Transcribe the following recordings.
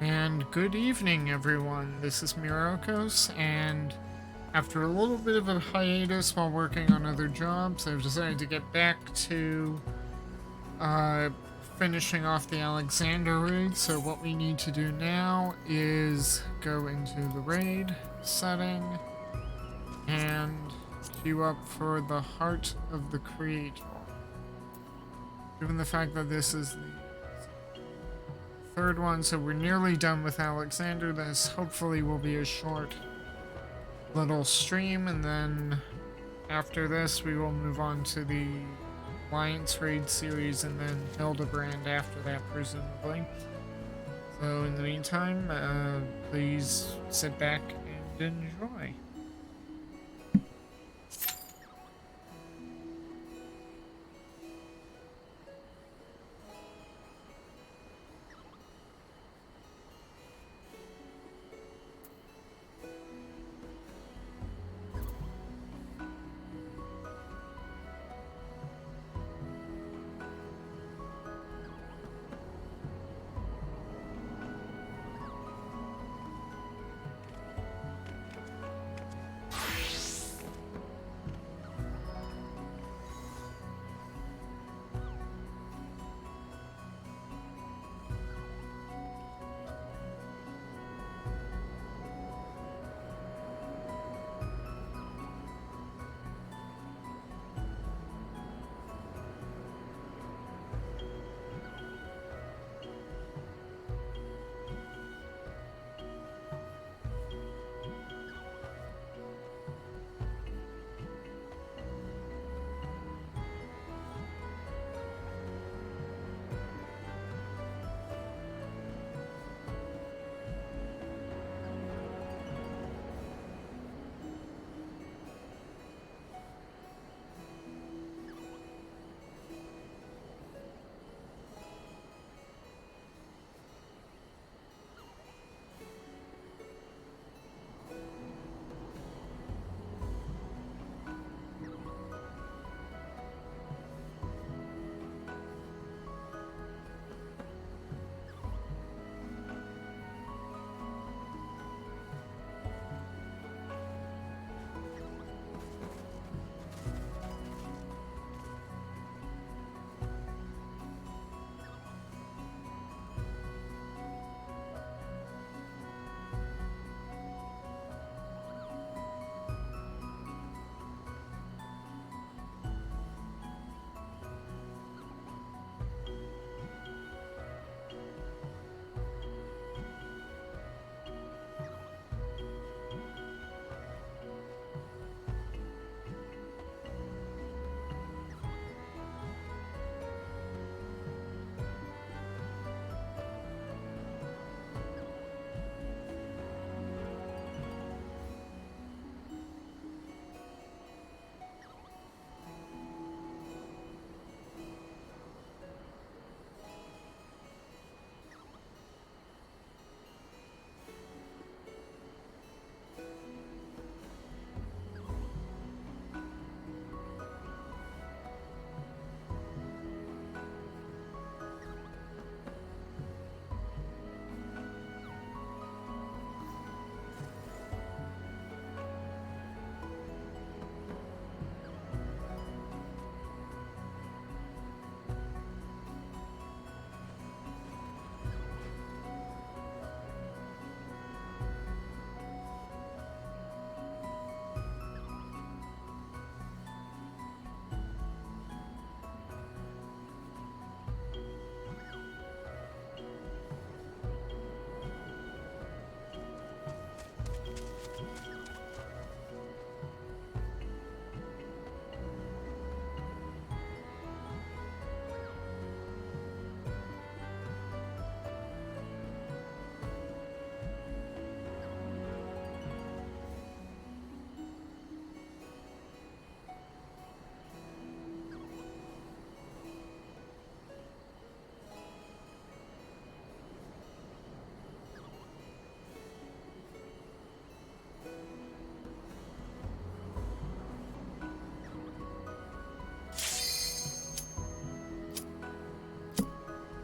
And good evening, everyone. This is Myrokos, and after a little bit of a hiatus while working on other jobs, I've decided to get back to uh, finishing off the Alexander raid. So what we need to do now is go into the raid setting and queue up for the Heart of the Creator. Given the fact that this is the third one, so we're nearly done with Alexander. This hopefully will be a short little stream, and then after this we will move on to the Alliance Raid series and then Hildebrand after that, presumably. So in the meantime, please sit back and enjoy.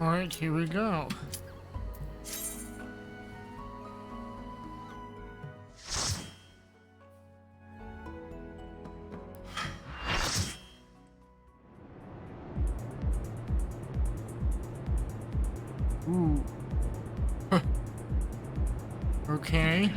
Alright, here we go. Ooh. Okay.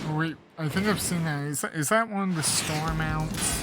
Wait, I think I've seen that. Is that one of the store mounts?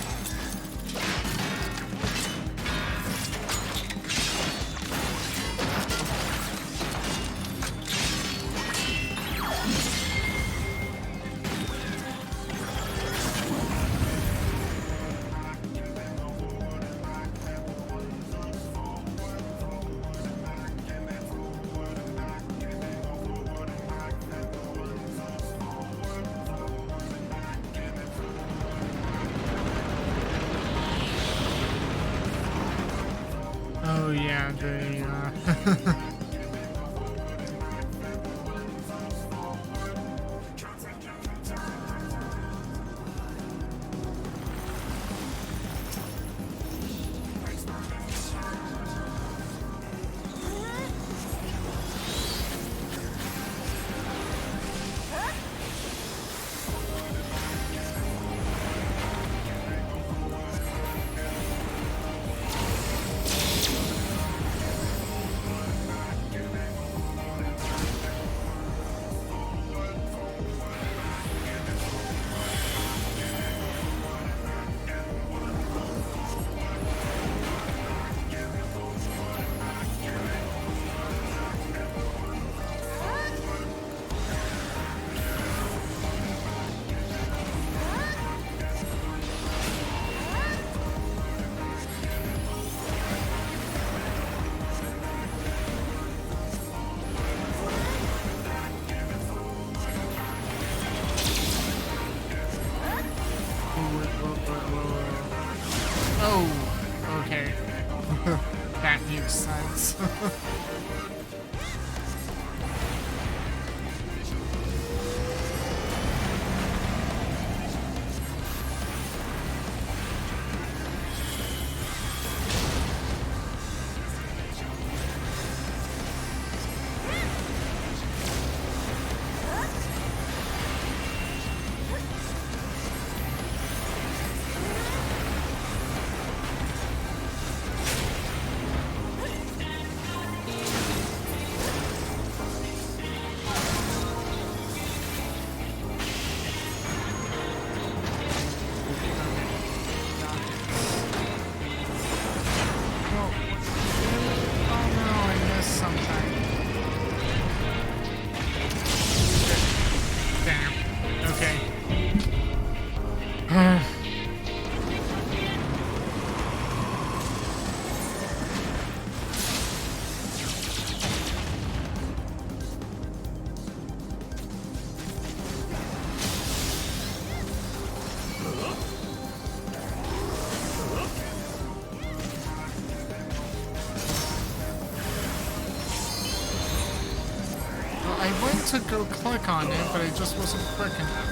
Oh yeah, Oh, okay. That makes sense. I went to go click on it, but I just wasn't quick enough.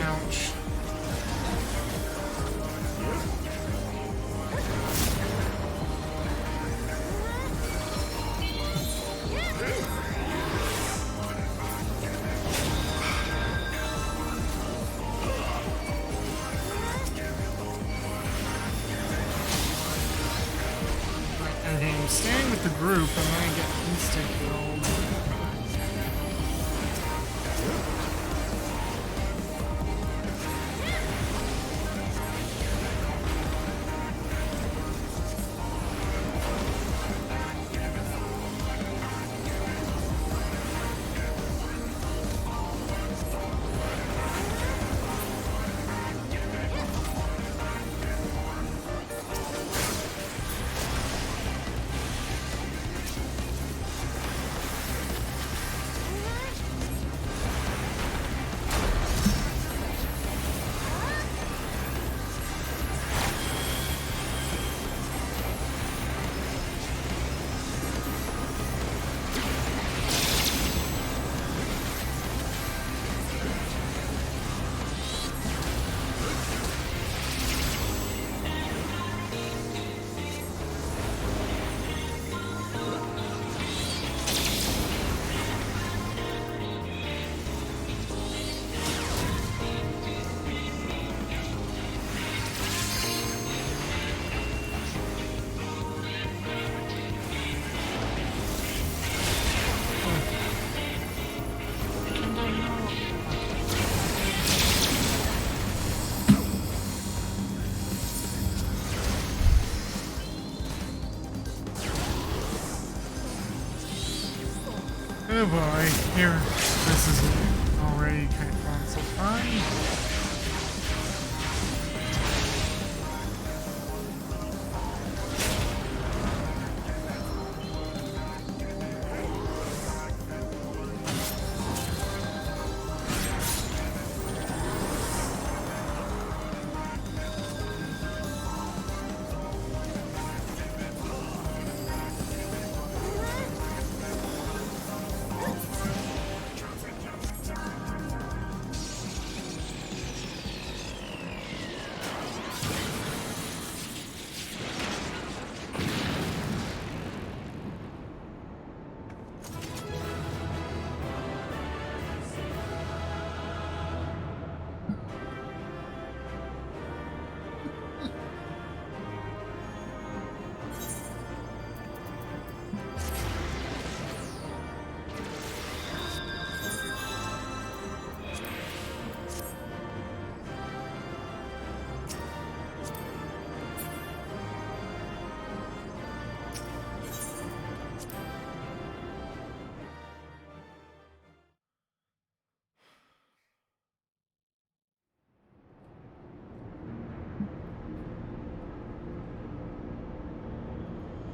Ouch. Okay, I'm staying with the group and then I get instant killed. Oh boy, here, this is already kind of gone so fine.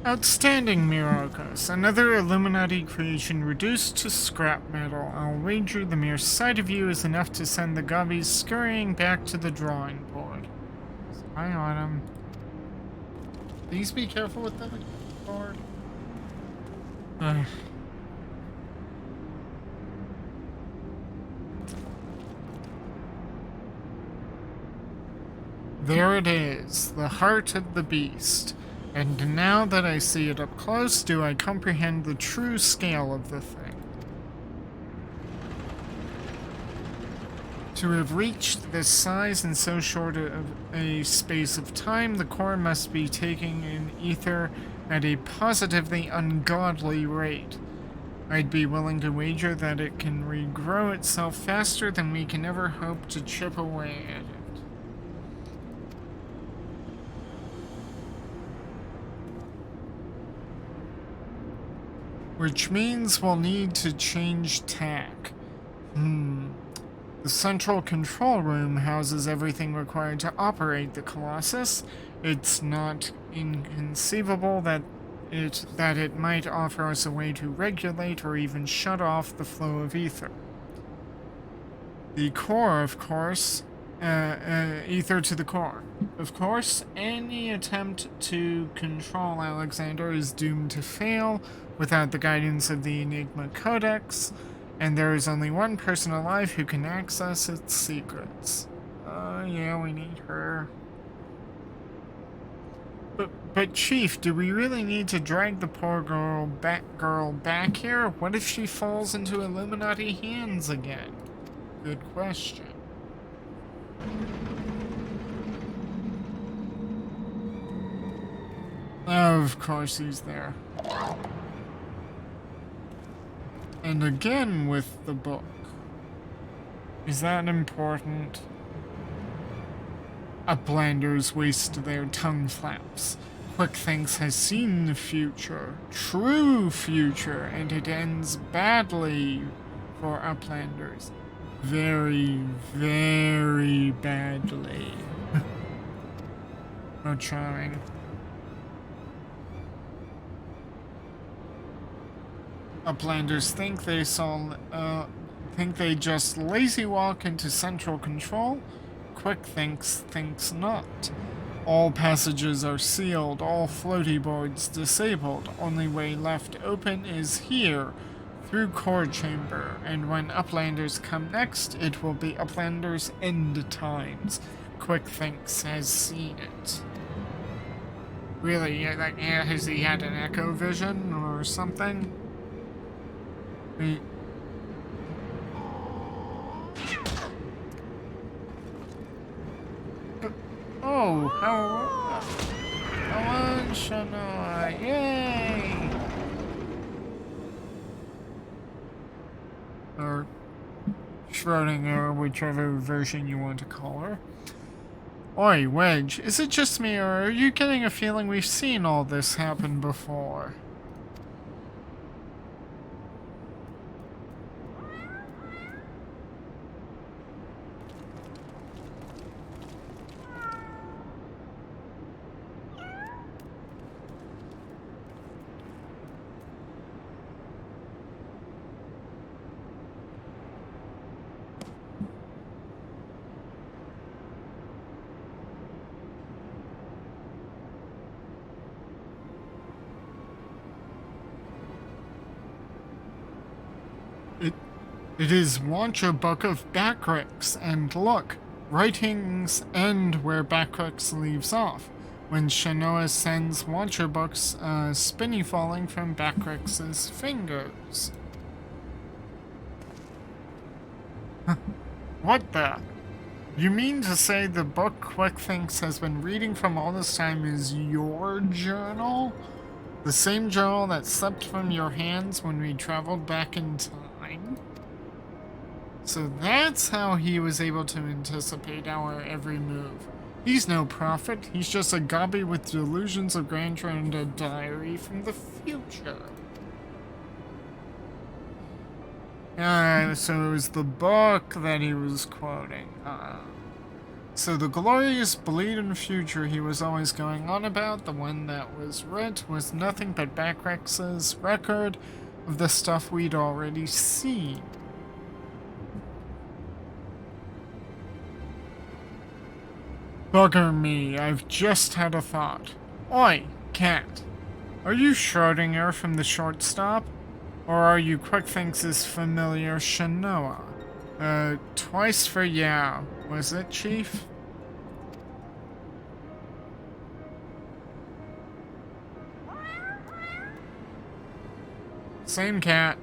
Outstanding, Myrokos. Another Illuminati creation reduced to scrap metal. I'll wager the mere sight of you is enough to send the gubbies scurrying back to the drawing board. Spy on them. Please be careful with the board. There it is, the heart of the beast. And now that I see it up close, do I comprehend the true scale of the thing. To have reached this size in so short a space of time, the core must be taking in ether at a positively ungodly rate. I'd be willing to wager that it can regrow itself faster than we can ever hope to chip away at it. Which means we'll need to change tack. The central control room houses everything required to operate the Colossus. It's not inconceivable that it might offer us a way to regulate or even shut off the flow of ether. The core, of course, ether to the core. Of course, any attempt to control Alexander is doomed to fail without the guidance of the Enigma Codex, and there is only one person alive who can access its secrets. Yeah, we need her. But Chief, do we really need to drag the poor girl back here? What if she falls into Illuminati hands again? Good question. Of course he's there. And again with the book. Is that important? Uplanders waste their tongue flaps. Quick Thinks has seen the future, true future, and it ends badly for Uplanders. Very, very badly. How charming. Uplanders think they just lazy walk into central control. Quick thinks not. All passages are sealed, all floaty boards disabled. Only way left open is here, through core chamber. And when Uplanders come next, it will be Uplanders' end times. Quick Thinks has seen it. Really? Like, has he had an echo vision or something? Oh, hello, Shana, yay! Or Schrodinger, whichever version you want to call her. Oi, Wedge, is it just me, or are you getting a feeling we've seen all this happen before? It is launch a book of Backrix, and look, writings end where Backrix leaves off. When Shanoa sends Watcher books, spinny falling from Backrix's fingers. What the? You mean to say the book Quick Thinks has been reading from all this time is your journal? The same journal that slipped from your hands when we traveled back in time? So that's how he was able to anticipate our every move. He's no prophet, he's just a gobby with delusions of grandeur and a diary from the future. So it was the book that he was quoting. So the glorious bleeding future he was always going on about, the one that was writ, was nothing but Backrix's record of the stuff we'd already seen. Bugger me, I've just had a thought. Oi, cat. Are you Schrodinger from the shortstop? Or are you Quick Thinks' familiar Shanoa? Twice for yeah, was it, Chief? Same cat.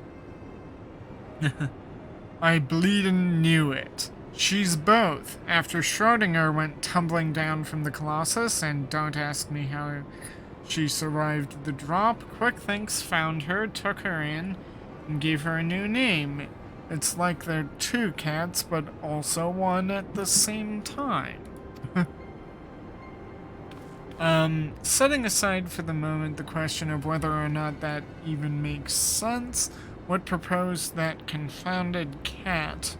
I bleedin' knew it. She's both. After Schrodinger went tumbling down from the Colossus, and don't ask me how she survived the drop, Quick Thinks found her, took her in, and gave her a new name. It's like they're two cats, but also one at the same time. Setting aside for the moment the question of whether or not that even makes sense, what proposed that confounded cat,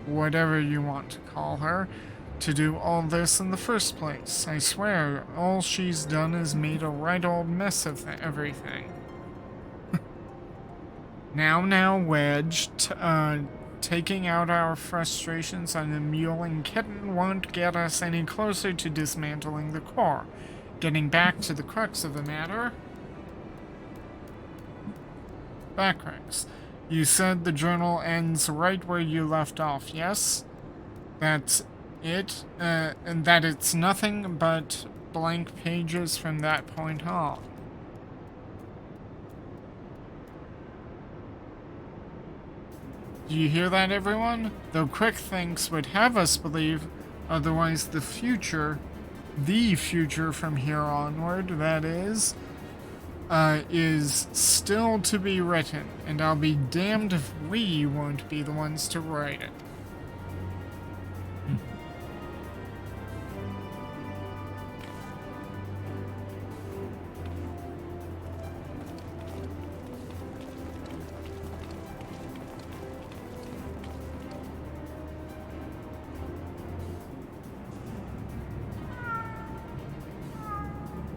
whatever you want to call her, to do all this in the first place? I swear, all she's done is made a right old mess of everything. Now, Wedge, taking out our frustrations on the mewling kitten won't get us any closer to dismantling the core. Getting back to the crux of the matter, Backrix. You said the journal ends right where you left off, yes? That's it? And that it's nothing but blank pages from that point on. Do you hear that, everyone? Though Quick Thinks would have us believe otherwise, the future from here onward, that is still to be written, and I'll be damned if we won't be the ones to write it.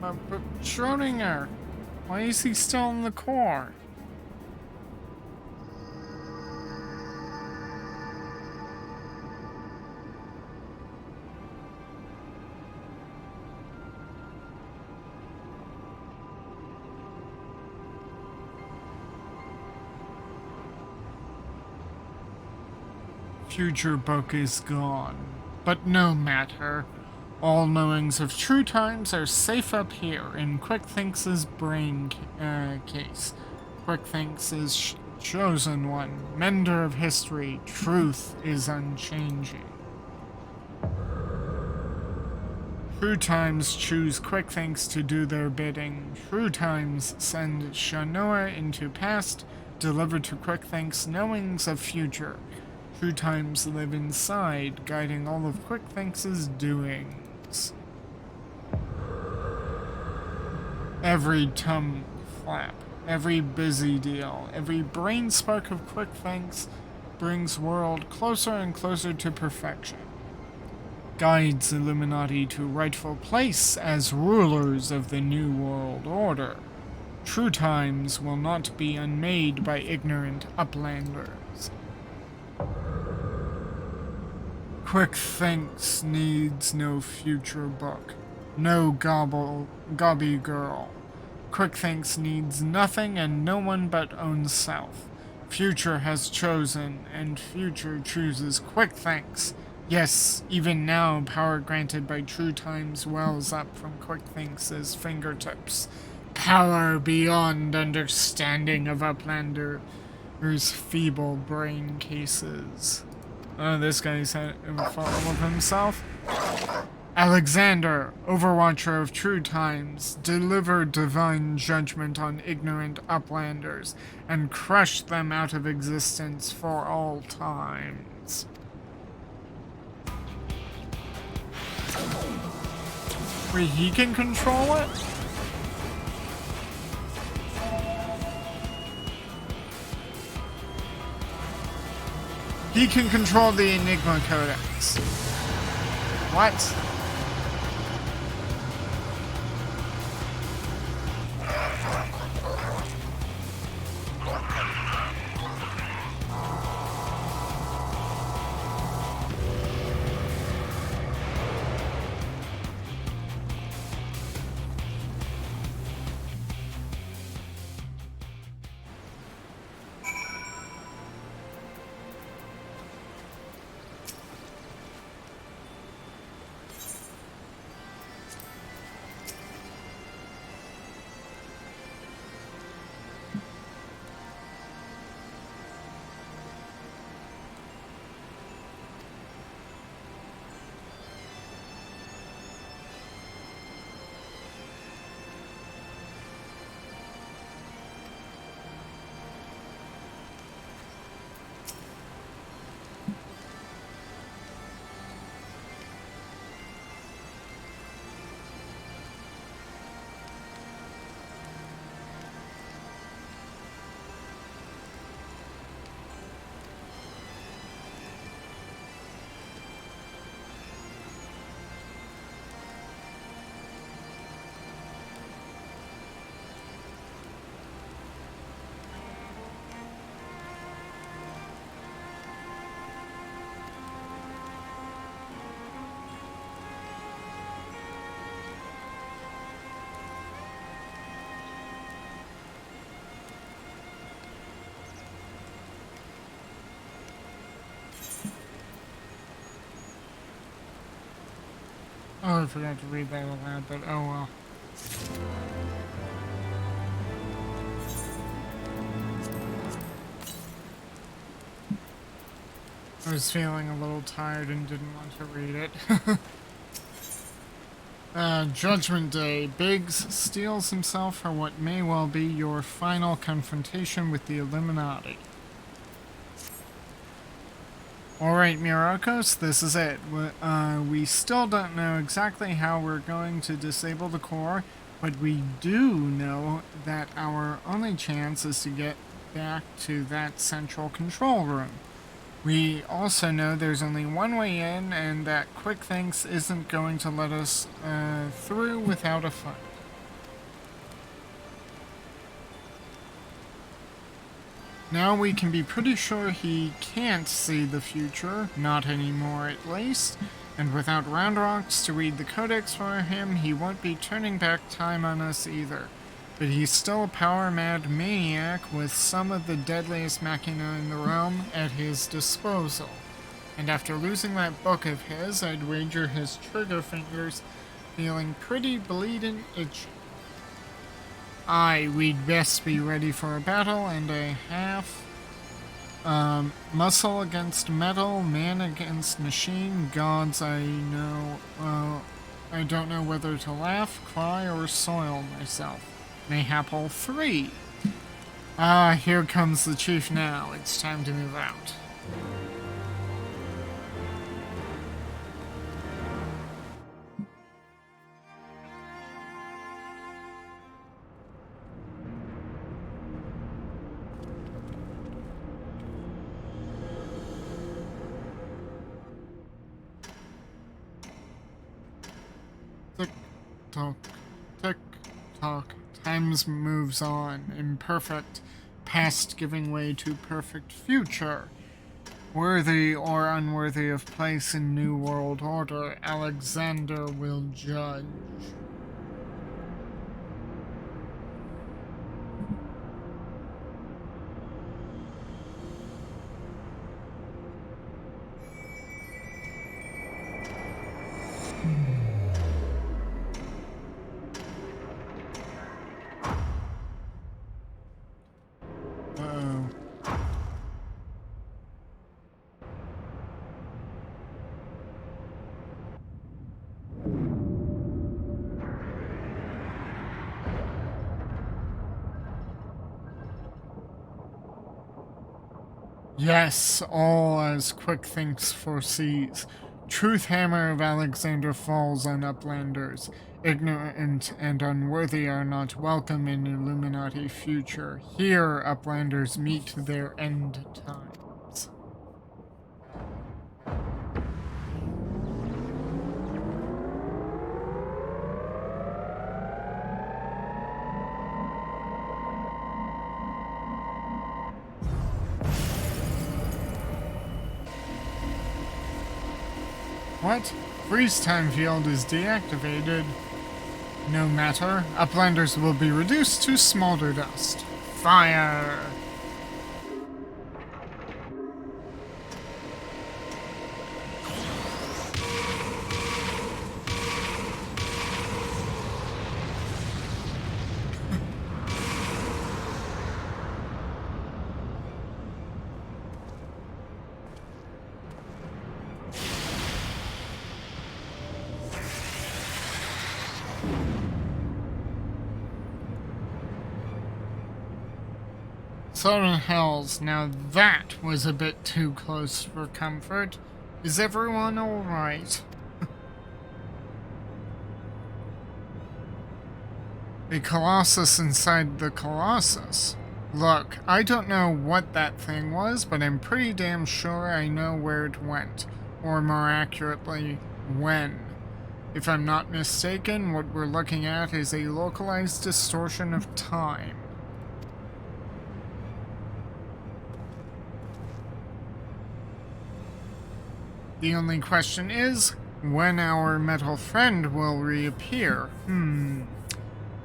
But Schrodinger, why is he still in the core? Future book is gone, but no matter. All knowings of true times are safe up here in Quick Thinks' brain case. Quick Thinks' chosen one, mender of history, truth is unchanging. True times choose Quick Thinks to do their bidding. True times send Shanoa into past, deliver to Quick Thinks knowings of future. True times live inside, guiding all of Quick Thinks' doings. Every tongue flap, every busy deal, every brain spark of Quick Thinks brings world closer and closer to perfection. Guides Illuminati to rightful place as rulers of the New World Order. True times will not be unmade by ignorant uplanders. Quick Thinks needs no future book, no gobby girl. Quick Thinks needs nothing and no one but own self. Future has chosen, and future chooses Quick Thinks. Yes, even now, power granted by True Times wells up from Quick Thinks' fingertips. Power beyond understanding of Uplander's feeble brain cases. Oh, this guy's full of himself. Alexander, Overwatcher of True Times, deliver divine judgment on ignorant Uplanders and crush them out of existence for all times. Wait, he can control it? He can control the Enigma Codex. What? Oh, I forgot to read that aloud, but oh well. I was feeling a little tired and didn't want to read it. Judgment Day. Biggs steels himself for what may well be your final confrontation with the Illuminati. Alright, Myrokos, this is it. We still don't know exactly how we're going to disable the core, but we do know that our only chance is to get back to that central control room. We also know there's only one way in, and that Quick Thinks isn't going to let us through without a fight. Now we can be pretty sure he can't see the future, not anymore at least, and without Round Rocks to read the codex for him, he won't be turning back time on us either. But he's still a power-mad maniac with some of the deadliest machina in the realm at his disposal. And after losing that book of his, I'd wager his trigger fingers feeling pretty bleedin' itchy. Aye, we'd best be ready for a battle and a half. Muscle against metal, man against machine, gods I know, I don't know whether to laugh, cry, or soil myself. Mayhap all three. Ah, here comes the chief now. It's time to move out. Tick tock, tick tock. Times moves on, imperfect past giving way to perfect future. Worthy or unworthy of place in New World Order, Alexander will judge. Yes, all as Quick Thinks foresees. Truth hammer of Alexander falls on Uplanders. Ignorant and unworthy are not welcome in Illuminati future. Here, Uplanders meet their end times. What? Freeze time field is deactivated. No matter. Uplanders will be reduced to smolder dust. Fire! Southern Hells, now that was a bit too close for comfort. Is everyone alright? A Colossus inside the Colossus. Look, I don't know what that thing was, but I'm pretty damn sure I know where it went. Or more accurately, when. If I'm not mistaken, what we're looking at is a localized distortion of time. The only question is, when our metal friend will reappear.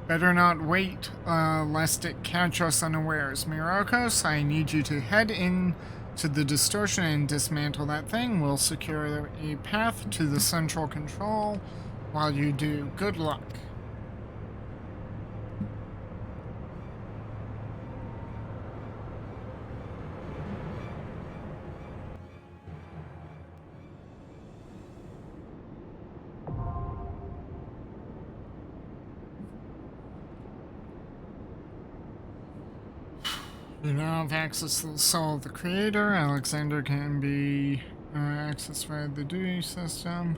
Better not wait, lest it catch us unawares. Myrokos, I need you to head in to the distortion and dismantle that thing. We'll secure a path to the central control while you do. Good luck. You now have access to the soul of the creator. Alexander can be accessed via the duty system.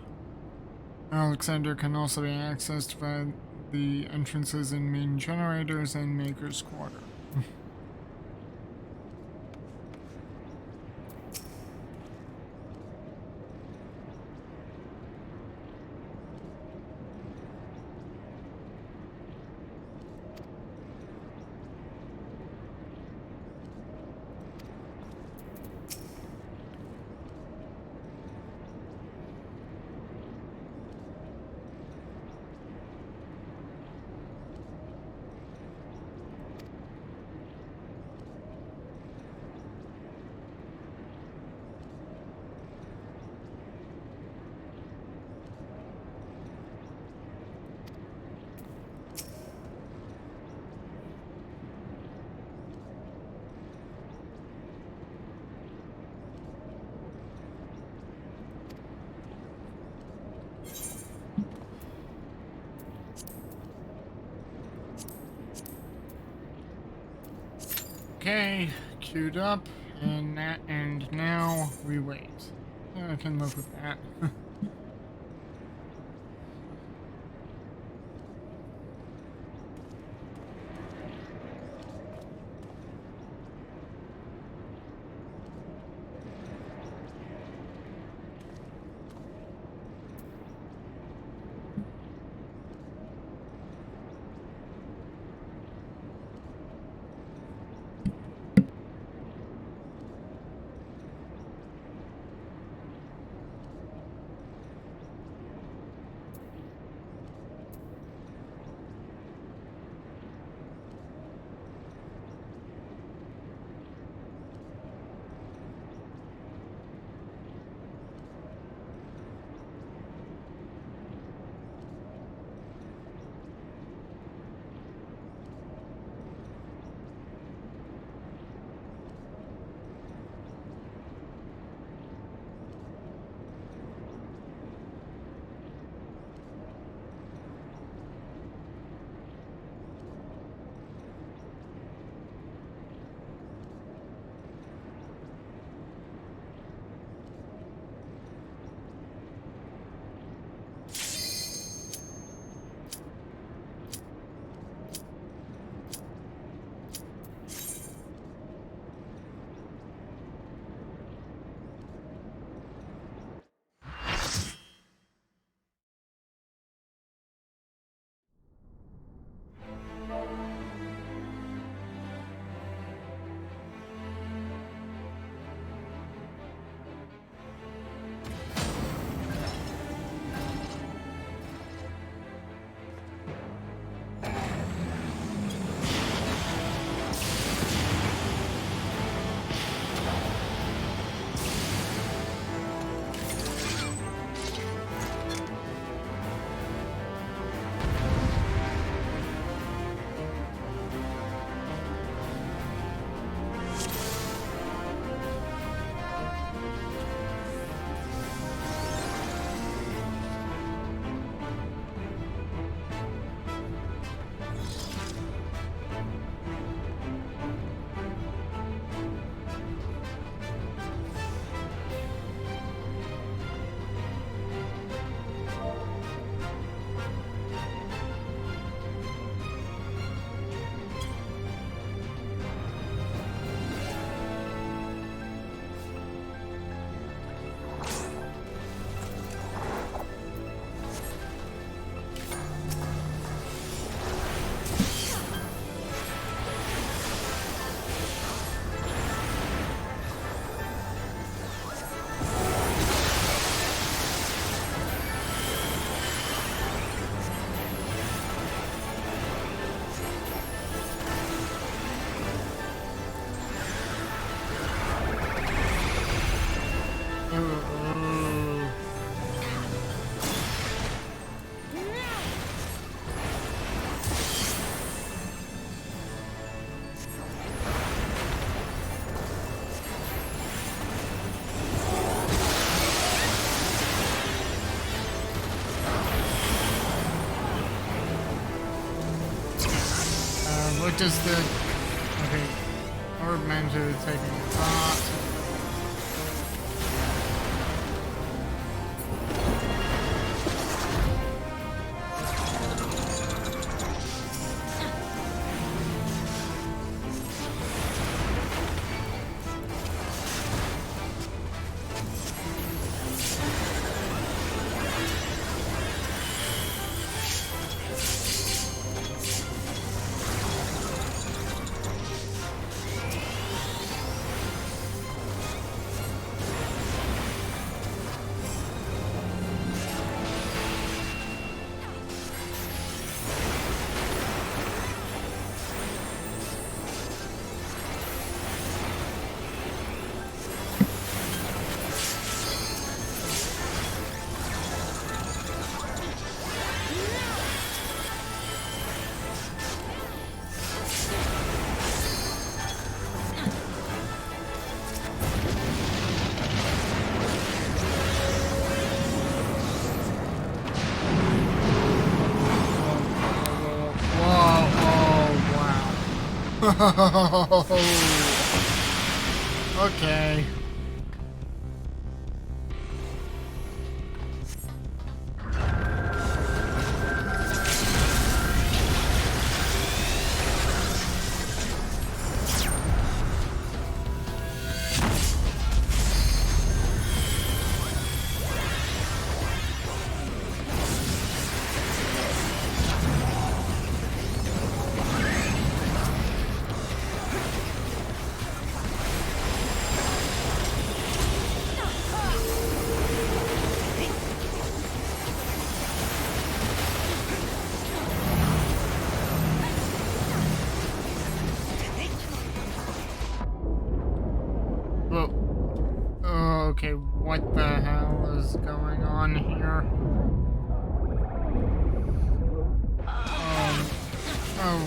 Alexander can also be accessed via the entrances in main generators and Maker's Quarter. Okay, queued up, and now we wait. I can live with that. does the... Okay. Augmented taking a thought. Okay. Okay, what the hell is going on here? Oh.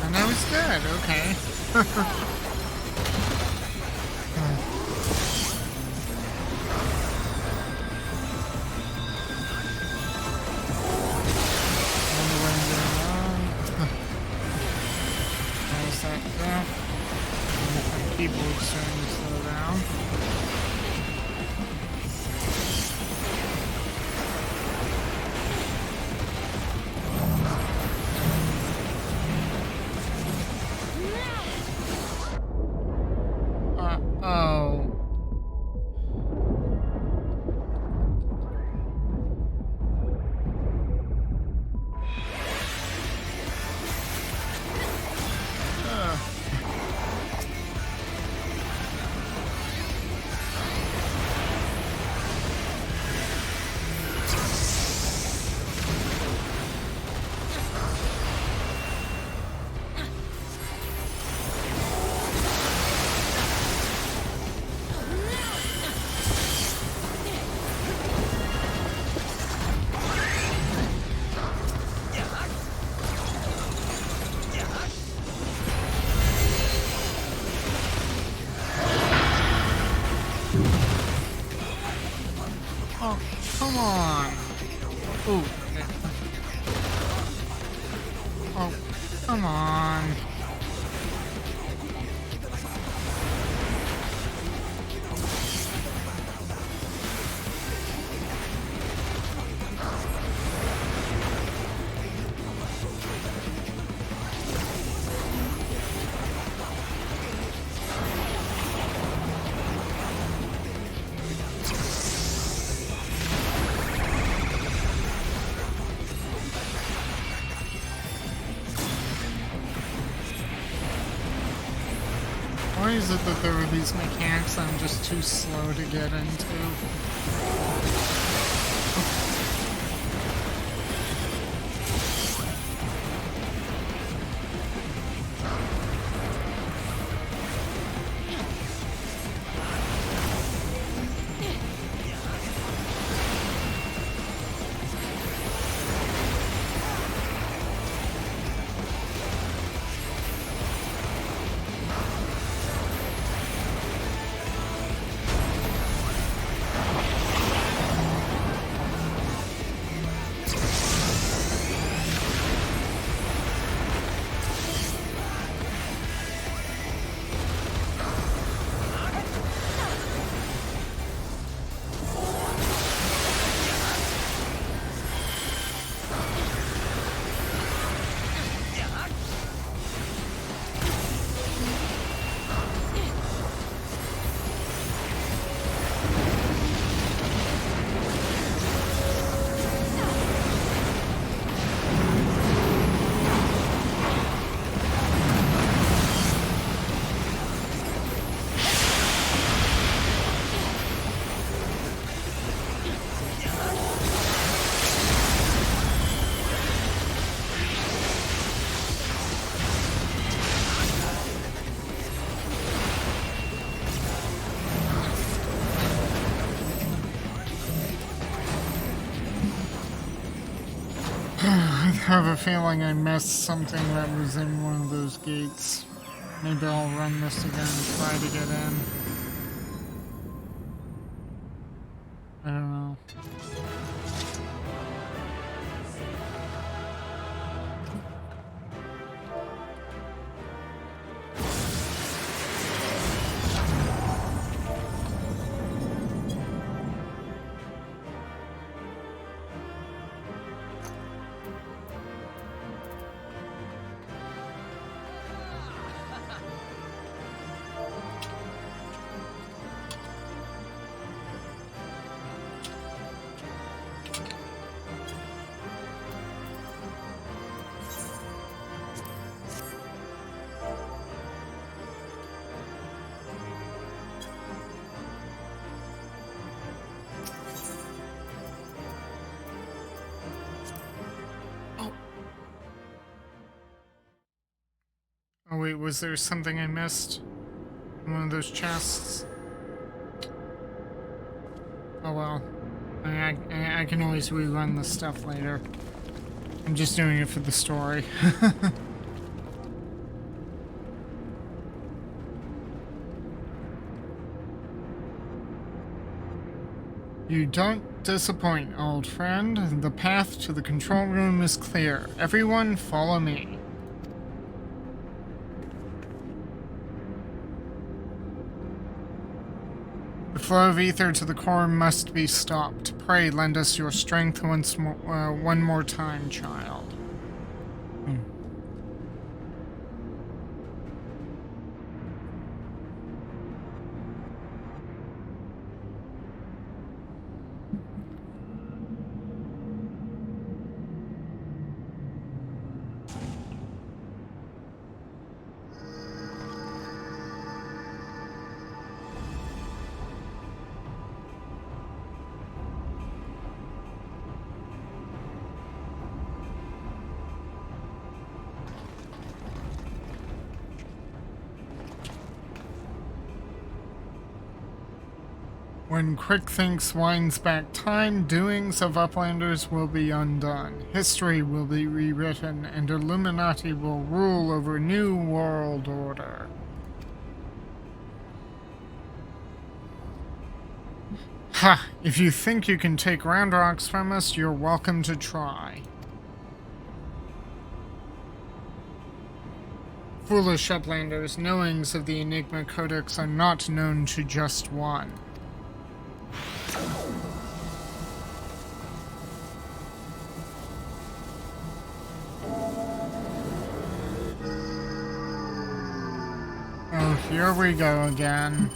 And I was dead, okay. How's that go? My keyboard's starting to slow down. Oh, come on. Ooh. Oh, come on. Why is it that there are these mechanics I'm just too slow to get into? have a feeling I missed something that was in one of those gates. Maybe I'll run this again and try to get in. I don't know. Oh wait, was there something I missed? In one of those chests? Oh well. I can always rerun the stuff later. I'm just doing it for the story. You don't disappoint, old friend. The path to the control room is clear. Everyone, follow me. The flow of ether to the core must be stopped. Pray, lend us your strength one more time, child. When Quick Thinks winds back time, doings of Uplanders will be undone. History will be rewritten, and Illuminati will rule over New World Order. Ha! If you think you can take Round Rocks from us, you're welcome to try. Foolish Uplanders, knowings of the Enigma Codex are not known to just one. Oh, here we go again.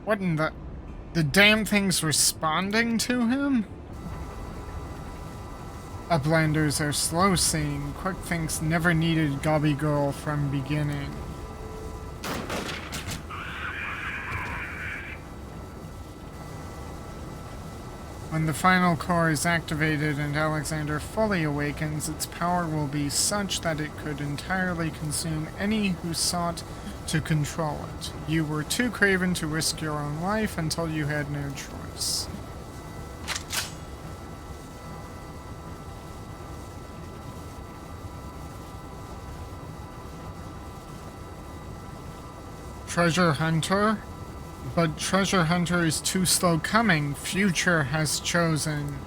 What in the... The damn thing's responding to him? Uplanders are slow-seeing. Quick Thinks never needed Gobby Girl from beginning. When the final core is activated and Alexander fully awakens, its power will be such that it could entirely consume any who sought to control it. You were too craven to risk your own life until you had no choice. Treasure Hunter? But Treasure Hunter is too slow coming. Future has chosen.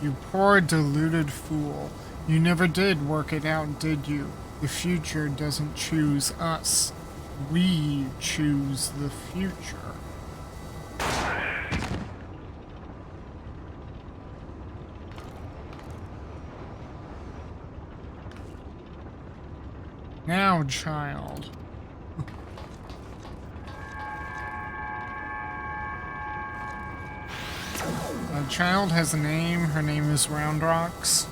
You poor deluded fool. You never did work it out, did you? The future doesn't choose us. We choose the future. Now, child. The child has a name. Her name is Round Rocks.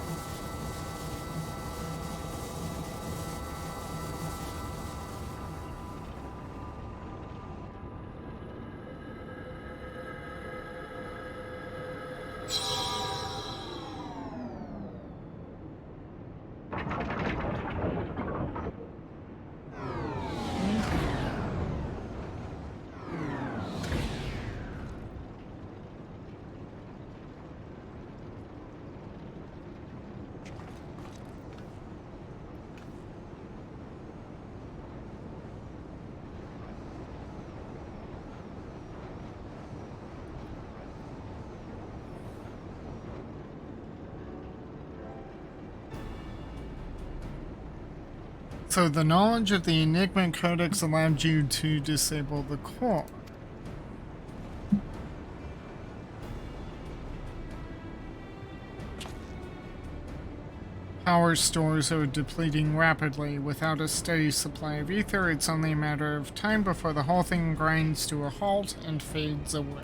So the knowledge of the Enigma Codex allowed you to disable the core. Power stores are depleting rapidly. Without a steady supply of ether, it's only a matter of time before the whole thing grinds to a halt and fades away.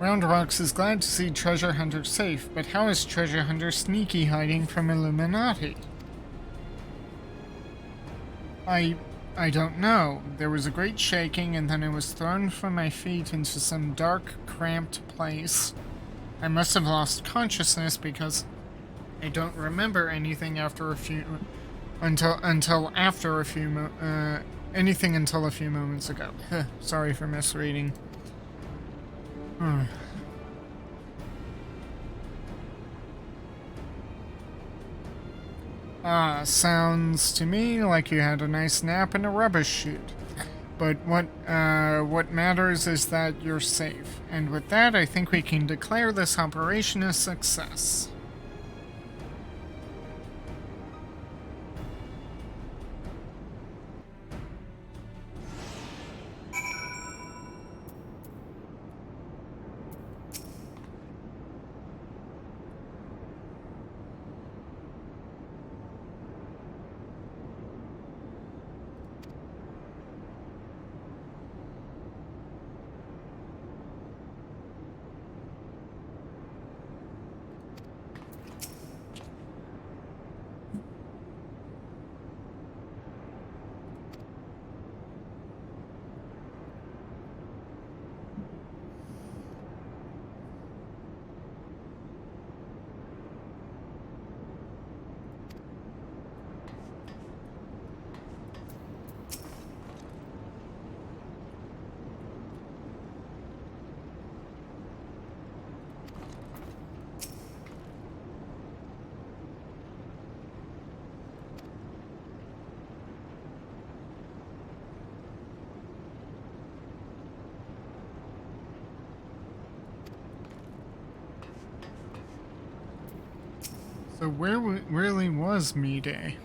Round Rocks is glad to see Treasure Hunter safe, but how is Treasure Hunter sneaky hiding from Illuminati? I don't know. There was a great shaking, and then I was thrown from my feet into some dark, cramped place. I must have lost consciousness because I don't remember anything after a few until after a few anything until a few moments ago. Sorry for misreading. Sounds to me like you had a nice nap in a rubbish chute. But what matters is that you're safe. And with that, I think we can declare this operation a success. So where really was Me Day?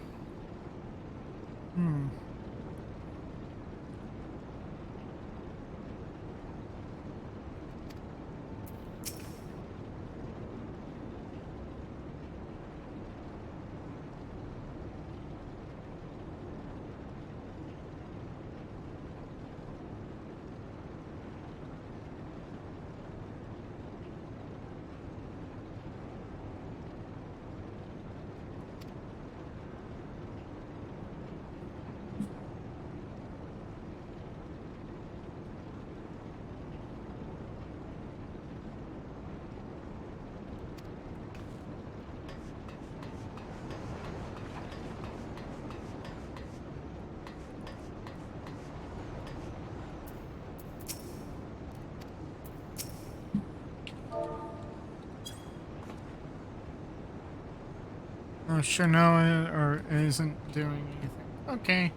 Oh, sure, no, or isn't doing anything. Okay.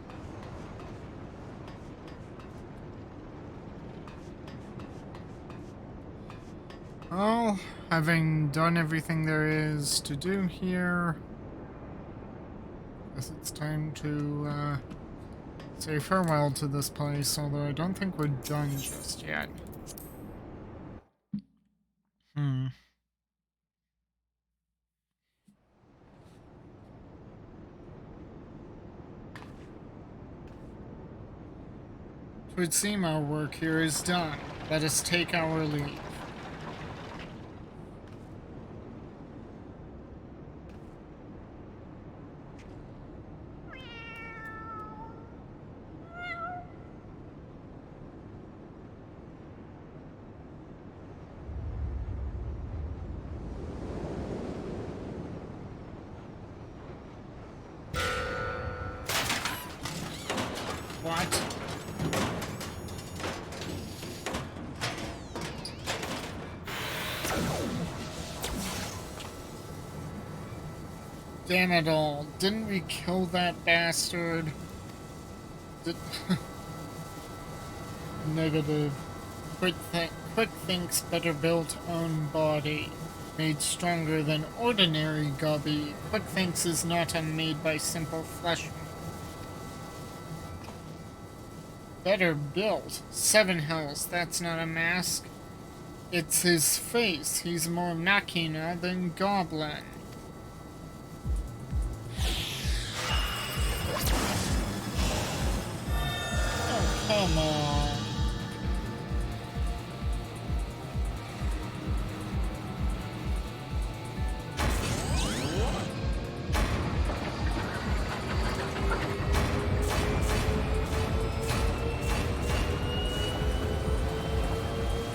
Well, having done everything there is to do here, guess it's time to say farewell to this place, although I don't think we're done just yet. It would seem our work here is done. Let us take our leave. What? Damn it all. Didn't we kill that bastard? Negative. Quick thinks better built own body. made stronger than ordinary gobby. Quick Thinks is not made by simple flesh. Better built. 7 hells, that's not a mask. It's his face. He's more machina than goblin. Oh, come on.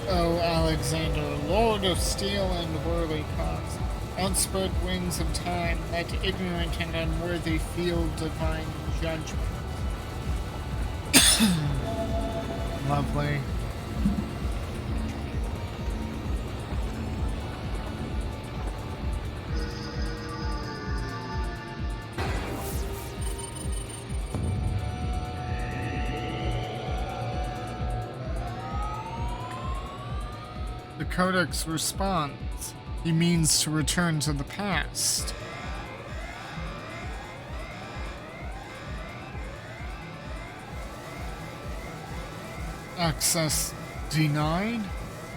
Oh, Alexander, Lord of Steel and Whirlycocks, outspread wings of time, let ignorant and unworthy feel divine judgment. Lovely. The Codex responds. He means to return to the past. Access denied?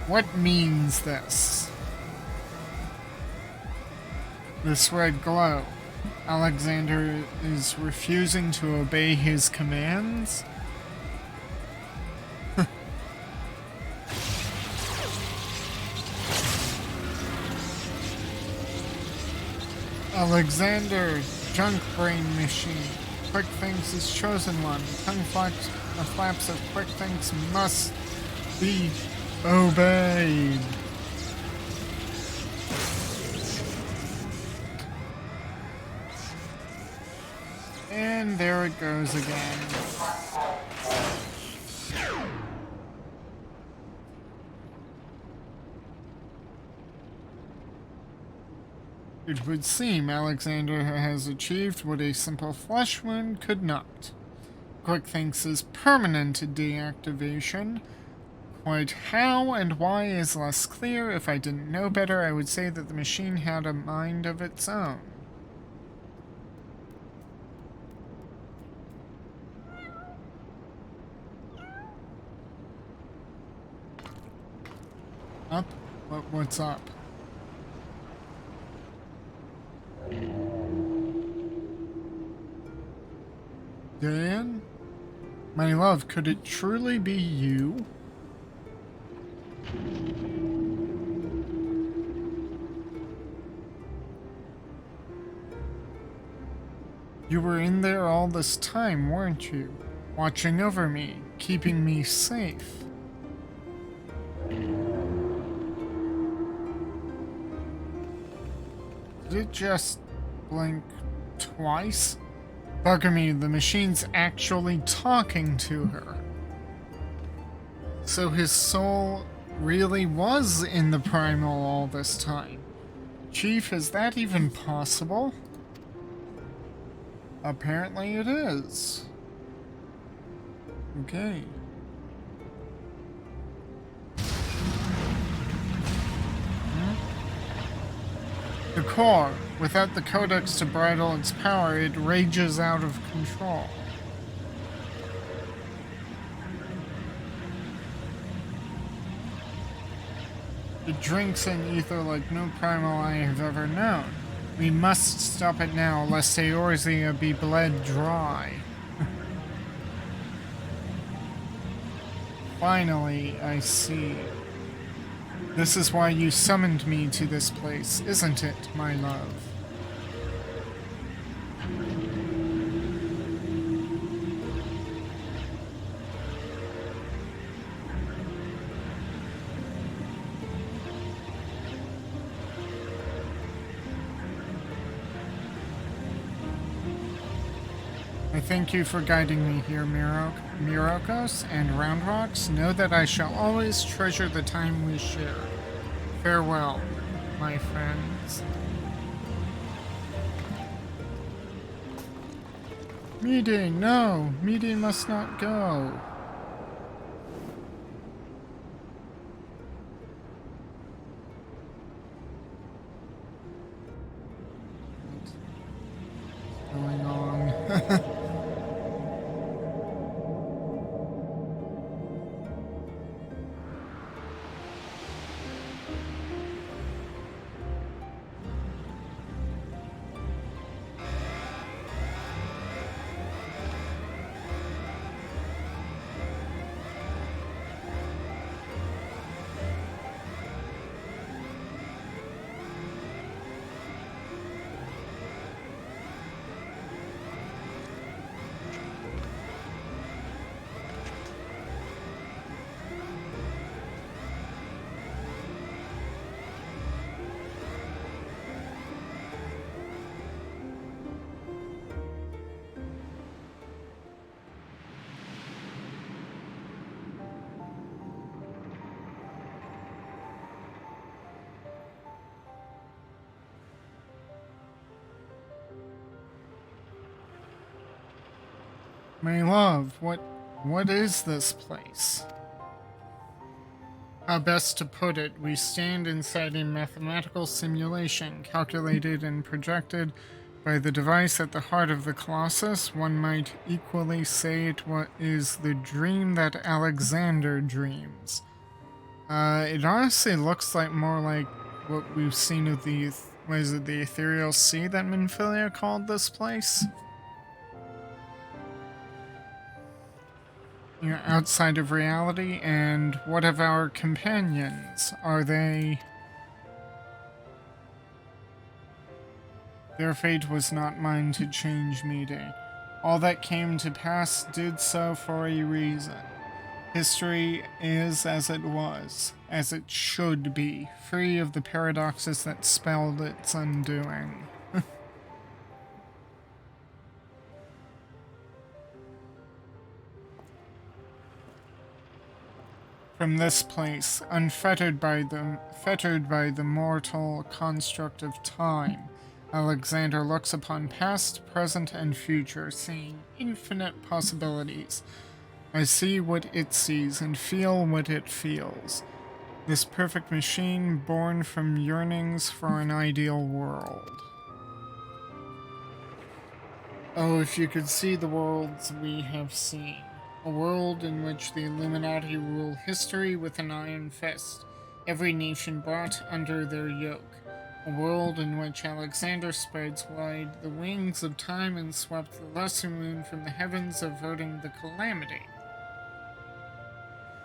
What means this? This red glow. Alexander is refusing to obey his commands? Alexander, junk brain machine. Quick Thinks is chosen one. Tongue flaps of Quick Thinks must be obeyed. And there it goes again. It would seem Alexander has achieved what a simple flesh wound could not. Quick Thinks' permanent deactivation. Quite how and why is less clear. If I didn't know better, I would say that the machine had a mind of its own. Up? What's up? Dan? My love, could it truly be you? You were in there all this time, weren't you? Watching over me, keeping me safe. Did it just blink twice? Bugger me, the machine's actually talking to her. So his soul really was in the primal all this time. Chief, is that even possible? Apparently it is. Okay. The core. Without the Codex to bridle its power, it rages out of control. It drinks in ether like no primal I have ever known. We must stop it now, lest Eorzea be bled dry. Finally, I see. This is why you summoned me to this place, isn't it, my love? I thank you for guiding me here, Myrokos and Roundrocks. Know that I shall always treasure the time we share. Farewell, my friends. Mide, no! Mide must not go. My love, what is this place? How best to put it, we stand inside a mathematical simulation calculated and projected by the device at the heart of the Colossus. One might equally say it is the dream that Alexander dreams. It honestly looks like more like what we've seen of the, what is it, the ethereal sea that Minfilia called this place? You know, outside of reality. And what of our companions? Are they... Their fate was not mine to change, Mide. All that came to pass did so for a reason. History is as it was, as it should be, free of the paradoxes that spelled its undoing. From this place, unfettered by fettered by the mortal construct of time, Alexander looks upon past, present, and future, seeing infinite possibilities. I see what it sees and feel what it feels. This perfect machine born from yearnings for an ideal world. Oh, if you could see the worlds we have seen. A world in which the Illuminati rule history with an iron fist, every nation brought under their yoke. A world in which Alexander spreads wide the wings of time and swept the lesser moon from the heavens, averting the calamity.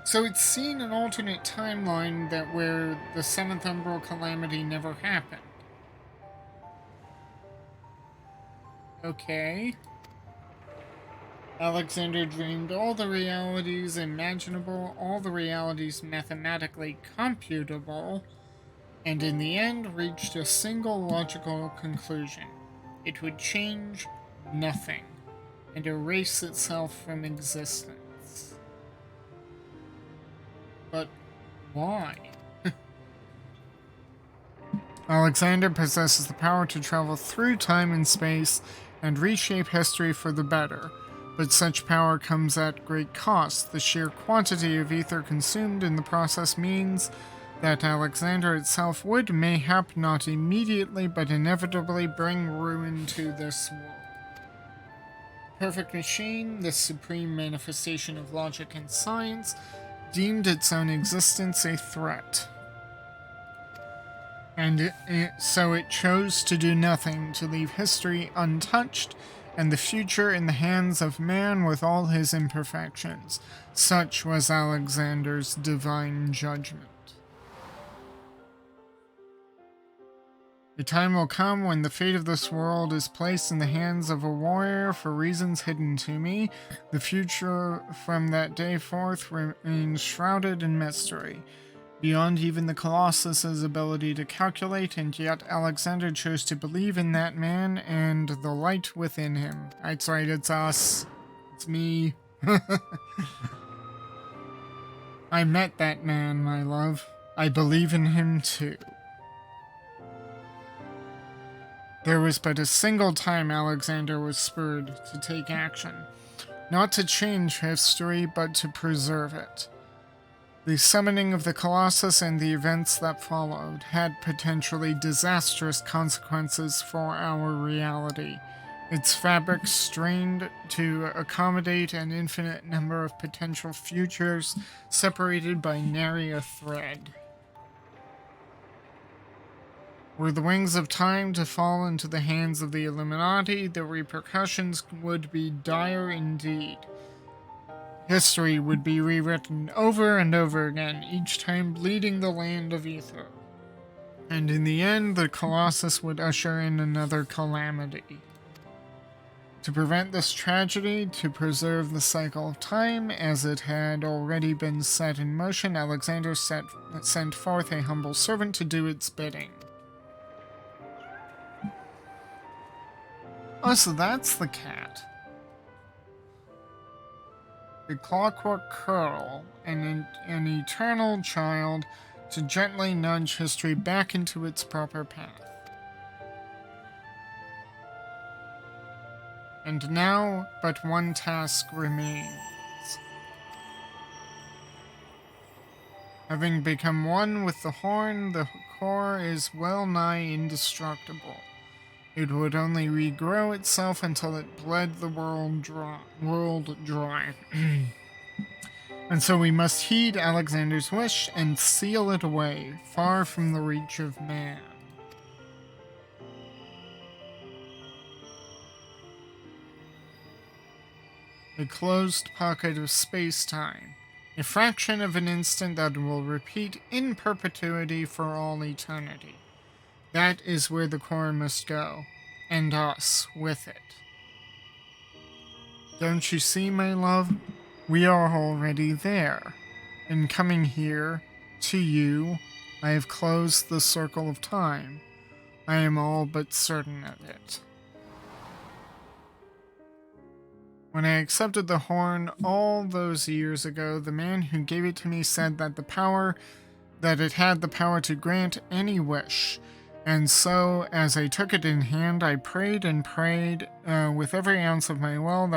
So it's seen an alternate timeline that where the Seventh Umbral calamity never happened. Okay. Alexander dreamed all the realities imaginable, all the realities mathematically computable, and in the end reached a single logical conclusion. It would change nothing, and erase itself from existence. But why? Alexander possesses the power to travel through time and space and reshape history for the better. But such power comes at great cost. The sheer quantity of ether consumed in the process means that Alexander itself would, mayhap not immediately, but inevitably bring ruin to this world. Perfect machine, this supreme manifestation of logic and science, deemed its own existence a threat. And so it chose to do nothing, to leave history untouched, and the future in the hands of man with all his imperfections. Such was Alexander's divine judgment. A time will come when the fate of this world is placed in the hands of a warrior for reasons hidden to me. The future from that day forth remains shrouded in mystery, beyond even the Colossus's ability to calculate, and yet Alexander chose to believe in that man and the light within him. That's right, it's us. It's me. I met that man, my love. I believe in him too. There was but a single time Alexander was spurred to take action. Not to change history, but to preserve it. The summoning of the Colossus and the events that followed had potentially disastrous consequences for our reality. its fabric strained to accommodate an infinite number of potential futures separated by nary a thread. Were the wings of time to fall into the hands of the Illuminati, the repercussions would be dire indeed. History would be rewritten over and over again, each time bleeding the land of ether. And in the end, the Colossus would usher in another calamity. To prevent this tragedy, to preserve the cycle of time as it had already been set in motion, Alexander sent forth a humble servant to do its bidding. Oh, so that's the cat. The clockwork curl, an eternal child to gently nudge history back into its proper path. And now, but one task remains. Having become one with the horn, the core is well nigh indestructible. It would only regrow itself until it bled the world dry. And so we must heed Alexander's wish and seal it away, far from the reach of man. A closed pocket of space-time, a fraction of an instant that will repeat in perpetuity for all eternity. That is where the core must go, and us with it. Don't you see, my love? We are already there. In coming here, to you, I have closed the circle of time. I am all but certain of it. When I accepted the horn all those years ago, the man who gave it to me said that it had the power to grant any wish. And so, as I took it in hand, I prayed and prayed with every ounce of my will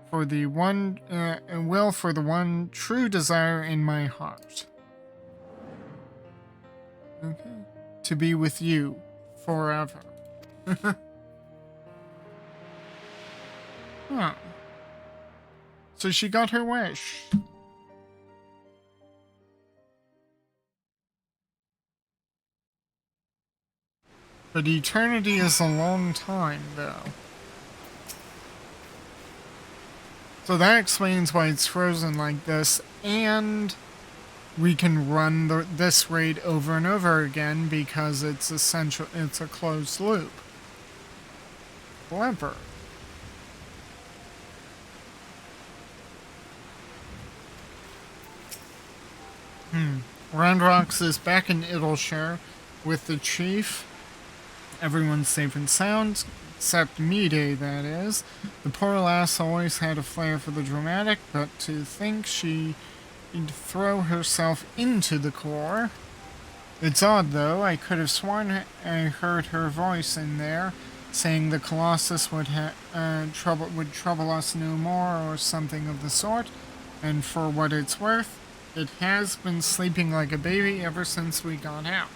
for the one true desire in my heart. Okay. To be with you forever. Huh. So she got her wish. But eternity is a long time, though. So that explains why it's frozen like this, and we can run this raid over and over again because it's a closed loop. Clever. Roundrocks is back in Idleshire with the chief. Everyone's safe and sound, except Mide, that is. The poor lass always had a flair for the dramatic, but to think she'd throw herself into the core. It's odd, though. I could have sworn I heard her voice in there, saying the Colossus would trouble us no more, or something of the sort. And for what it's worth, it has been sleeping like a baby ever since we got out.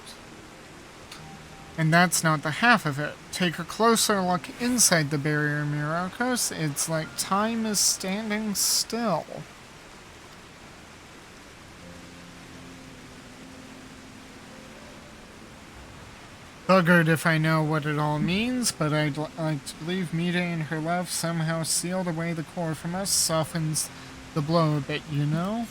And that's not the half of it. Take a closer look inside the barrier, Myrokos. It's like time is standing still. Buggered if I know what it all means, but I'd like to believe Mita and her love somehow sealed away the core from us, softens the blow a bit, you know?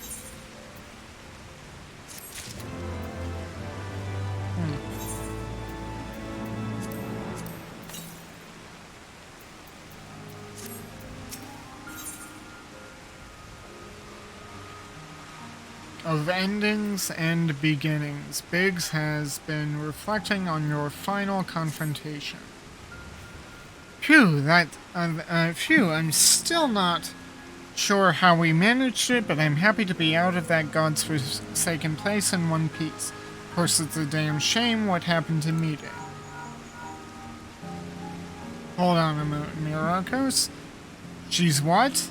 Of endings and beginnings, Biggs has been reflecting on your final confrontation. Phew, I'm still not sure how we managed it, but I'm happy to be out of that god's forsaken place in one piece. Of course, it's a damn shame what happened to Mide. Hold on a moment, Myrokos. She's what?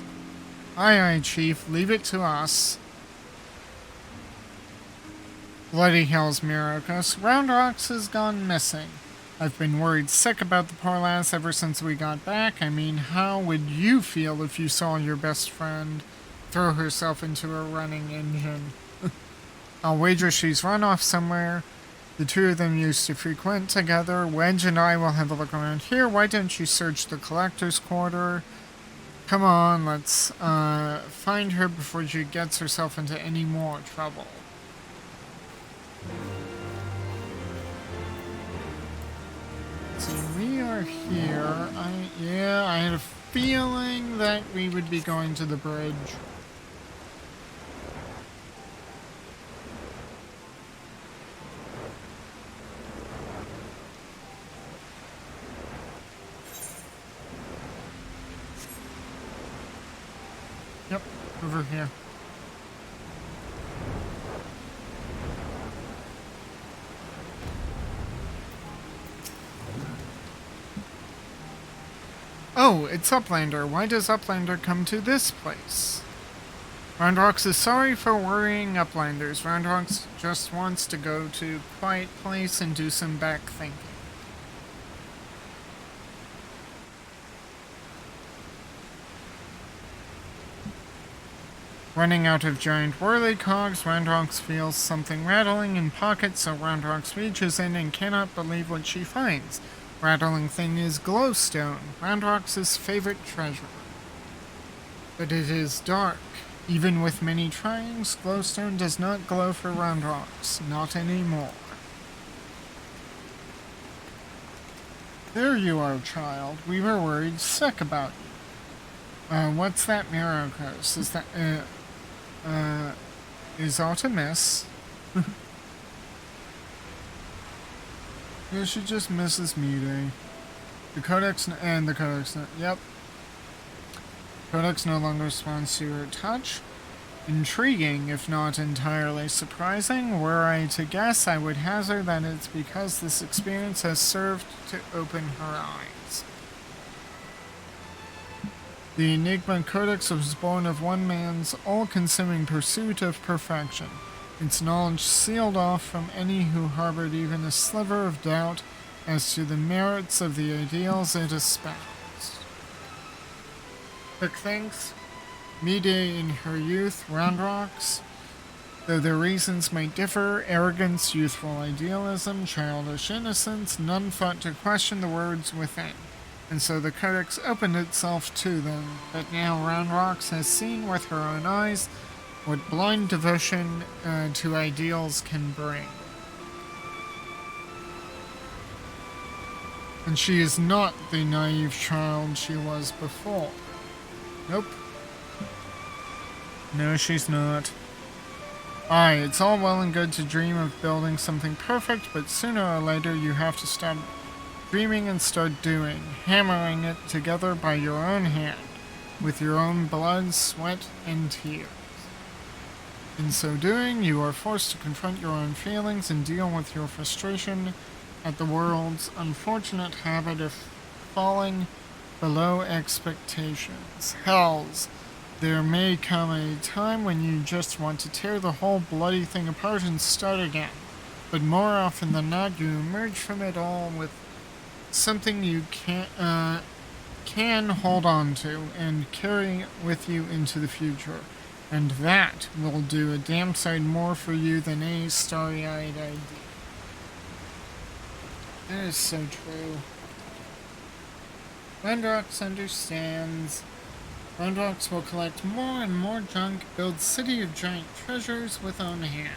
Aye, Chief, leave it to us. Bloody hells, Myrokos. Roundrocks has gone missing. I've been worried sick about the poor lass ever since we got back. I mean, how would you feel if you saw your best friend throw herself into a running engine? I'll wager she's run off somewhere. The two of them used to frequent together. Wedge and I will have a look around here. Why don't you search the collector's quarter? Come on, let's find her before she gets herself into any more trouble. So we are here. I had a feeling that we would be going to the bridge. Yep, over here. Oh, it's Uplander. Why does Uplander come to this place? Roundrox is sorry for worrying Uplanders. Roundrox just wants to go to a quiet place and do some back thinking. Running out of giant whirly cogs, Roundrox feels something rattling in pockets, so Roundrox reaches in and cannot believe what she finds. Rattling thing is glowstone, Roundrox's favorite treasure. But it is dark. Even with many tryings, glowstone does not glow for Roundrox. Not anymore. There you are, child. We were worried sick about you. What's that, Myrokos? Is that, is Artemis? Yeah, she just misses Mide. The Codex and the Codex. Yep. Codex no longer responds to her touch. Intriguing, if not entirely surprising. Were I to guess, I would hazard that it's because this experience has served to open her eyes. The Enigma Codex was born of one man's all-consuming pursuit of perfection. Its knowledge sealed off from any who harbored even a sliver of doubt as to the merits of the ideals it espoused. Quick thanks. Mide in her youth, Roundrox. Though their reasons might differ, arrogance, youthful idealism, childish innocence, none thought to question the words within. And so the Codex opened itself to them. But now Roundrox has seen with her own eyes what blind devotion to ideals can bring. And she is not the naive child she was before. Nope. No, she's not. Aye, it's all well and good to dream of building something perfect, but sooner or later you have to stop dreaming and start doing, hammering it together by your own hand, with your own blood, sweat, and tears. In so doing, you are forced to confront your own feelings and deal with your frustration at the world's unfortunate habit of falling below expectations. Hells, there may come a time when you just want to tear the whole bloody thing apart and start again. But more often than not, you emerge from it all with something you can hold on to and carry with you into the future. And that will do a damn sight more for you than any starry-eyed idea. That is so true. Roundrox understands. Roundrox will collect more and more junk, build City of Giant Treasures with own hands.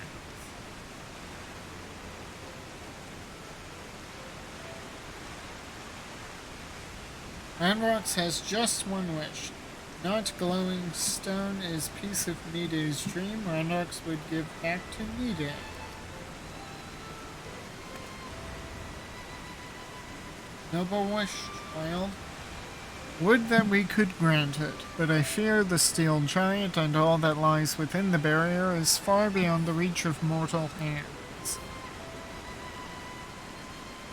Roundrox has just one wish. Not glowing stone is piece of Mide's dream. Roundrox would give back to Mide. Noble wish, child. Would that we could grant it, but I fear the steel giant and all that lies within the barrier is far beyond the reach of mortal hands.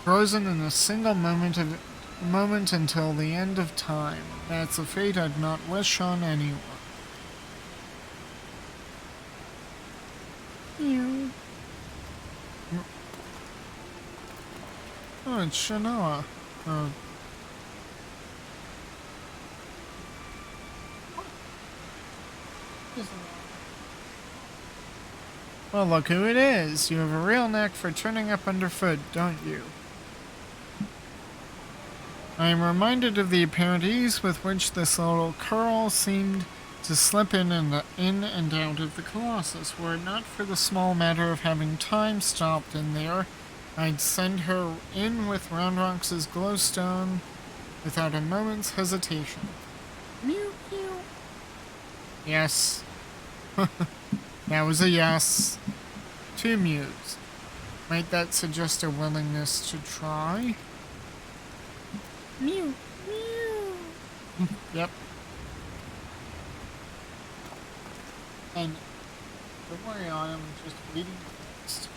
Frozen in a single moment until the end of time. That's a fate I'd not wish on anyone. Oh, it's Shanoa. Oh. Well, look who it is. You have a real knack for turning up underfoot, don't you? I am reminded of the apparent ease with which this little curl seemed to slip in and out of the Colossus. Were it not for the small matter of having time stopped in there, I'd send her in with Roundrox's glowstone without a moment's hesitation. Mew, mew. Yes. That was a yes. 2 mews. Might that suggest a willingness to try? Mew, mew. Yep. And don't worry, I'm just reading the text.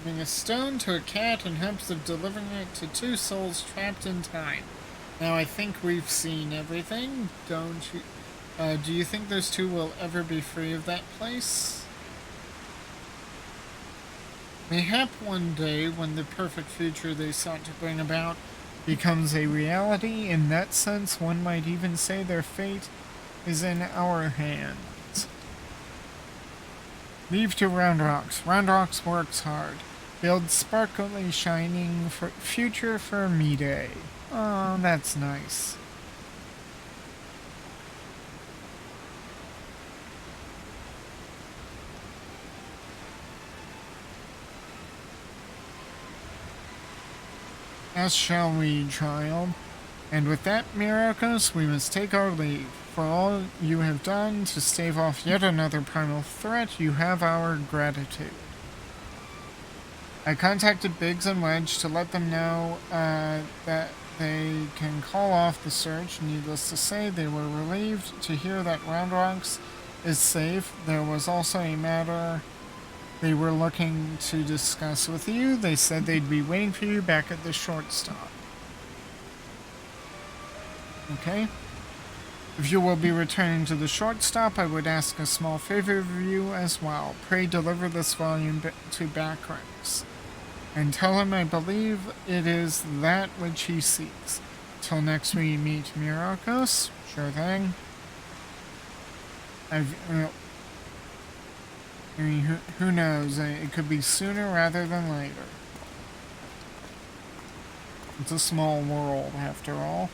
Giving a stone to a cat in hopes of delivering it to 2 souls trapped in time. Now I think we've seen everything, don't you? Do you think those 2 will ever be free of that place? Mayhap one day, when the perfect future they sought to bring about becomes a reality, in that sense one might even say their fate is in our hands. Leave to Roundrox. Roundrox works hard. Builds sparkly shining future for me day. Oh, that's nice. As shall we, child. And with that, Myrokos, we must take our leave. For all you have done to stave off yet another primal threat, you have our gratitude. I contacted Biggs and Wedge to let them know that they can call off the search. Needless to say, they were relieved to hear that Roundrox is safe. There was also a matter they were looking to discuss with you. They said they'd be waiting for you back at the short stop. Okay? If you will be returning to the short stop, I would ask a small favor of you as well. Pray deliver this volume to Backrix. And tell him I believe it is that which he seeks. Till next we meet, Myrokos. Sure thing. I mean, who knows? It could be sooner rather than later. It's a small world, after all.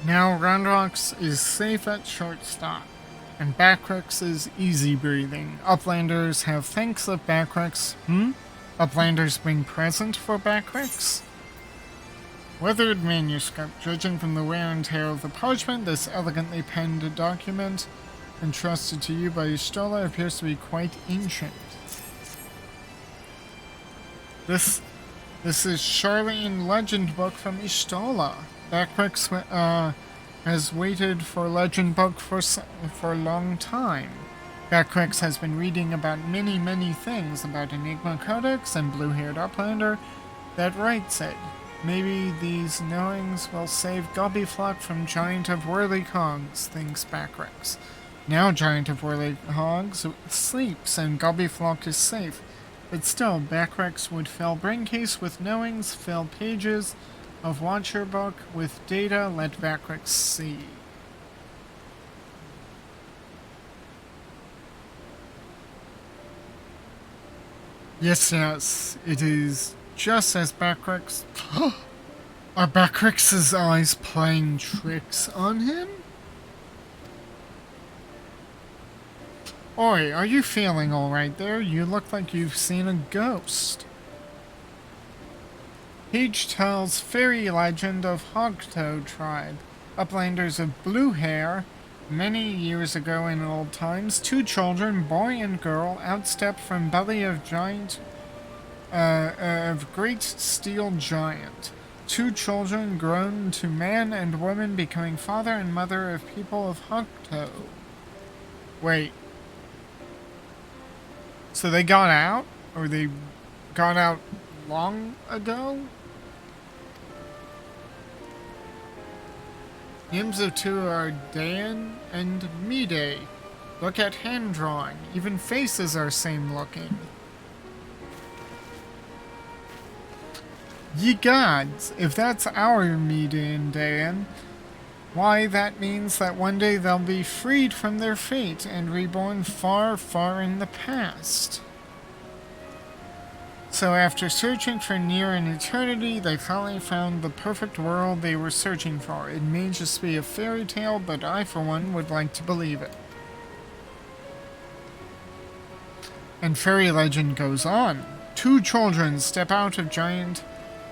Now Roundrox is safe at shortstop, and Backrix is easy breathing. Uplanders have thanks of Backrix. Uplanders bring present for Backrix? Weathered manuscript. Judging from the wear and tear of the parchment, this elegantly penned document, entrusted to you by Y'shtola, appears to be quite ancient. This is Charlene Legend Book from Y'shtola. Backrix has waited for Legend Book for a long time. Backrix has been reading about many things about Enigma Codex and Blue-Haired Uplander that writes it. Maybe these knowings will save Gobbyflock from Giant of Whirlycogs, thinks Backrix. Now Giant of Whirlycogs sleeps and Gobbyflock is safe, but still Backrix would fill Braincase with knowings, fill pages of Watcher Book with data, let Backrix see. Yes, it is just as Backrix... Are Backrix's eyes playing tricks on him? Oi, are you feeling alright there? You look like you've seen a ghost. Page tells fairy legend of Hogtoe tribe. Uplanders of blue hair. Many years ago in old times, two children, boy and girl, outstepped from belly of great steel giant. Two children grown to man and woman, becoming father and mother of people of Hogtoe. Wait. So they got out? Or they got out long ago? Names of two are Dan and Mide. Look at hand drawing. Even faces are same looking. Ye gods, if that's our Mide and Dan, why that means that one day they'll be freed from their fate and reborn far, far in the past. So after searching for near an eternity, they finally found the perfect world they were searching for. It may just be a fairy tale, but I, for one, would like to believe it. And fairy legend goes on. Two children step out of giant,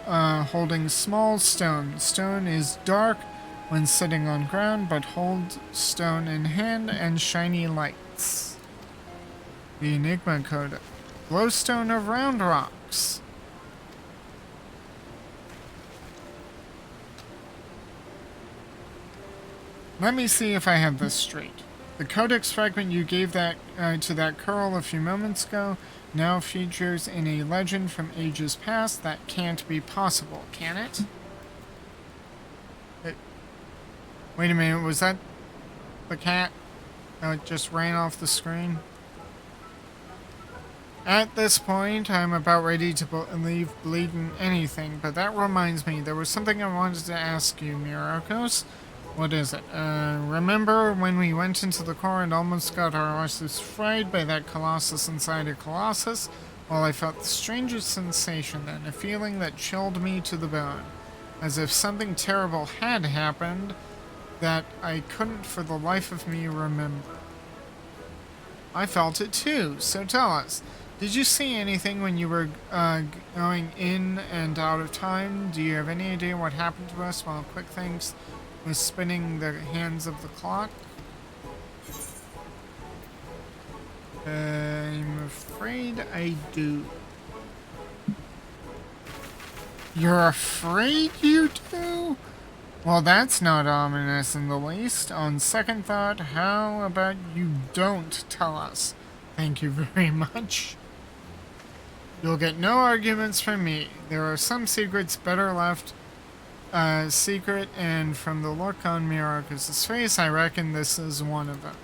holding small stone. Stone is dark when sitting on ground, but hold stone in hand and shiny lights. The Enigma Code. Glowstone of round rocks. Let me see if I have this straight. The codex fragment you gave that to that curl a few moments ago now features in a legend from ages past. That can't be possible, can it? Wait a minute, was that the cat? It just ran off the screen. At this point, I'm about ready to believe bleeding anything, but that reminds me, there was something I wanted to ask you, Myrokos. What is it? Remember when we went into the core and almost got our horses fried by that colossus inside a colossus? Well, I felt the strangest sensation then, a feeling that chilled me to the bone, as if something terrible had happened that I couldn't for the life of me remember. I felt it too, so tell us. Did you see anything when you were going in and out of time? Do you have any idea what happened to us while Quick Thanks was spinning the hands of the clock? I'm afraid I do. You're afraid you do? Well, that's not ominous in the least. On second thought, how about you don't tell us? Thank you very much. You'll get no arguments from me. There are some secrets better left secret, and from the look on Myrokos' face, I reckon this is one of them.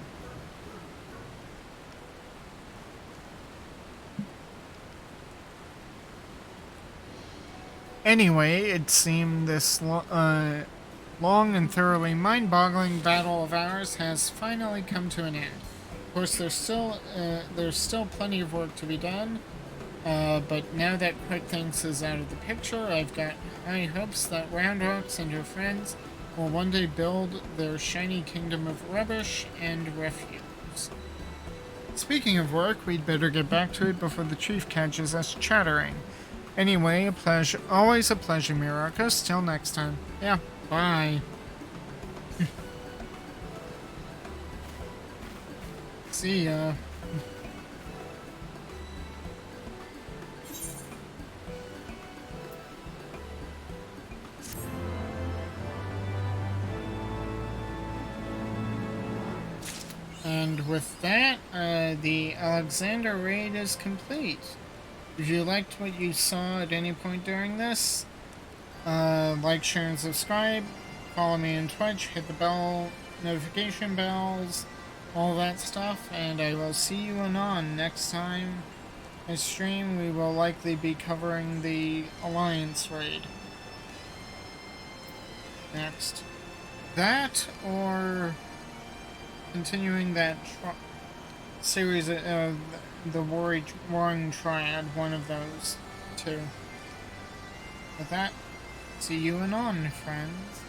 Anyway, it seemed this long and thoroughly mind-boggling battle of ours has finally come to an end. Of course, there's still plenty of work to be done. But now that Quick Thanks is out of the picture, I've got high hopes that Roundrocks and her friends will one day build their shiny kingdom of rubbish and refuse. Speaking of work, we'd better get back to it before the chief catches us chattering. Anyway, a pleasure, always a pleasure, Myrokos. Till next time. Yeah, bye. See ya. And with that, the Alexander raid is complete. If you liked what you saw at any point during this, like, share, and subscribe. Follow me on Twitch, hit the bell, notification bells, all that stuff, and I will see you anon next time I stream. We will likely be covering the Alliance raid next. That, or continuing that series of the Warring Triad, one of those two. With that, see you anon, friends.